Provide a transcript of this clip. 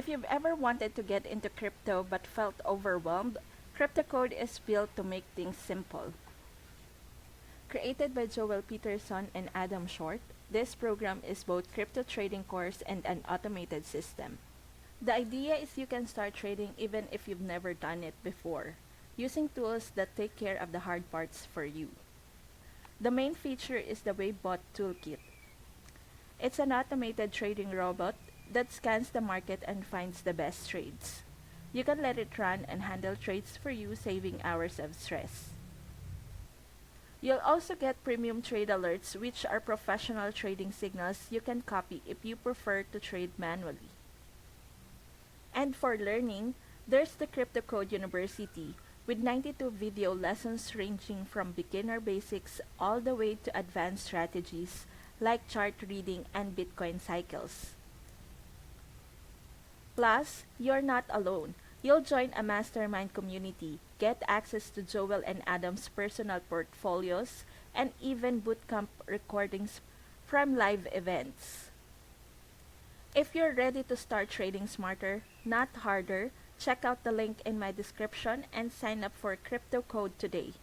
If you've ever wanted to get into crypto but felt overwhelmed, CryptoCode is built to make things simple. Created by Joel Peterson and Adam Short, this program is both crypto trading course and an automated system. The idea is you can start trading even if you've never done it before, using tools that take care of the hard parts for you. The main feature is the Wavebot Toolkit. It's an automated trading robot that scans the market and finds the best trades. You can let it run and handle trades for you, saving hours of stress. You'll also get premium trade alerts, which are professional trading signals you can copy if you prefer to trade manually. And for learning, there's the Crypto Code University with 92 video lessons ranging from beginner basics all the way to advanced strategies like chart reading and Bitcoin cycles. Plus, you're not alone. You'll join a mastermind community, get access to Joel and Adam's personal portfolios, and even bootcamp recordings from live events. If you're ready to start trading smarter, not harder, check out the link in my description and sign up for Crypto Code today.